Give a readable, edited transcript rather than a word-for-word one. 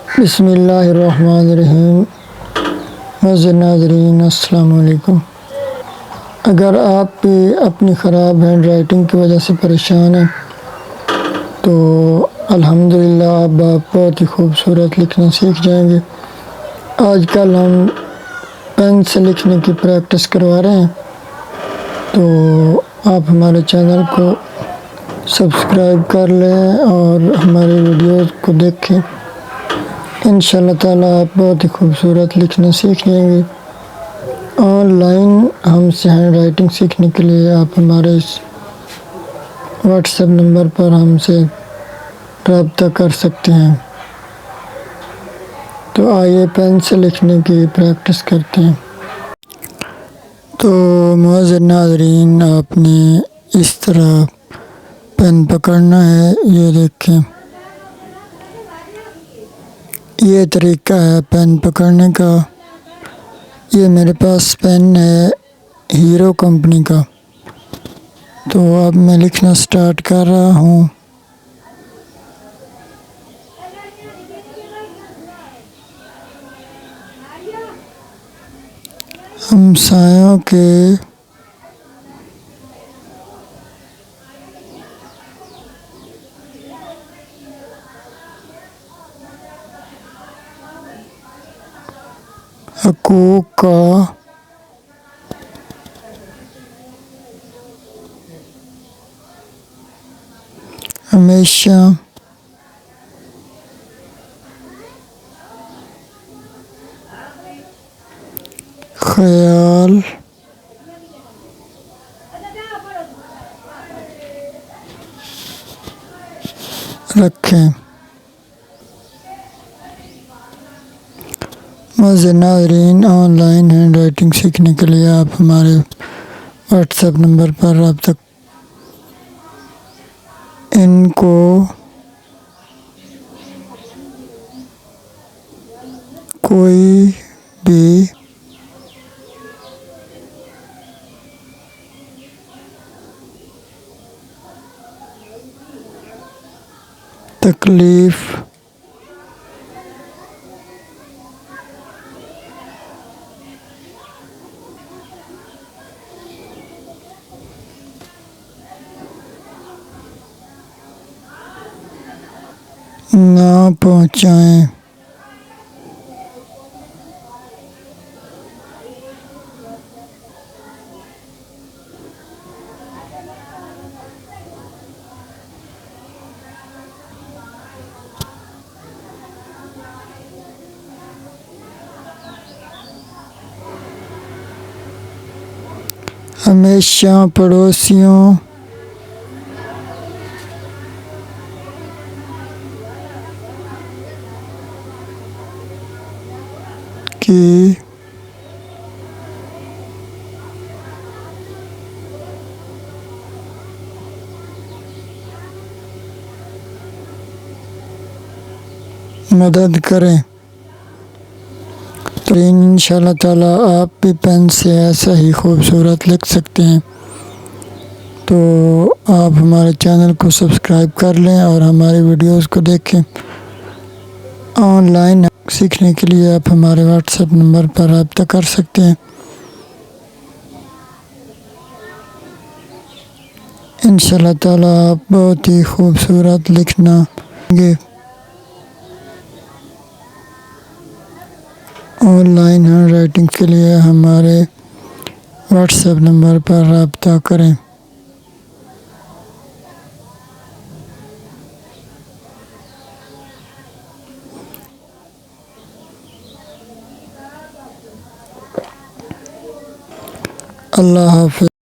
بسم اللہ الرحمن الرحیم۔ معزز ناظرین السلام علیکم۔ اگر آپ بھی اپنی خراب ہینڈ رائٹنگ کی وجہ سے پریشان ہیں تو الحمدللہ اب آپ بہت ہی خوبصورت لکھنا سیکھ جائیں گے۔ آج کل ہم پین سے لکھنے کی پریکٹس کروا رہے ہیں، تو آپ ہمارے چینل کو سبسکرائب کر لیں اور ہماری ویڈیوز کو دیکھیں۔ انشاءاللہ تعالیٰ آپ بہت ہی خوبصورت لکھنا سیکھ جائیں گے۔ آن لائن ہم سے ہینڈ رائٹنگ سیکھنے کے لیے آپ ہمارے اس واٹس ایپ نمبر پر ہم سے رابطہ کر سکتے ہیں۔ تو آئیے پین سے لکھنے کی پریکٹس کرتے ہیں۔ تو معزز ناظرین، آپ نے اس طرح پین پکڑنا ہے، یہ دیکھیں، یہ طریقہ ہے پین پکڑنے کا۔ یہ میرے پاس پین ہے ہیرو کمپنی کا، تو اب میں لکھنا سٹارٹ کر رہا ہوں۔ ہمسایوں کے حقوق کا ہمیشہ خیال رکھیں۔ معزز ناظرین، آن لائن ہینڈ رائٹنگ سیکھنے کے لیے آپ ہمارے واٹس ایپ نمبر پر رابطہ ان کو کوئی بھی تکلیف نہ پہنچائیں۔ ہمیشہ پڑوسیوں کی مدد کریں۔ تو انشاءاللہ تعالیٰ آپ بھی پین سے ایسا ہی خوبصورت لکھ سکتے ہیں۔ تو آپ ہمارے چینل کو سبسکرائب کر لیں اور ہماری ویڈیوز کو دیکھیں۔ آن لائن سیکھنے کے لیے آپ ہمارے واٹس ایپ نمبر پر رابطہ کر سکتے ہیں۔ انشاءاللہ تعالیٰ آپ بہت ہی خوبصورت لکھنا گے۔ آن لائن ہینڈ رائٹنگ کے لیے ہمارے واٹس ایپ نمبر پر رابطہ کریں۔ اللہ حافظ۔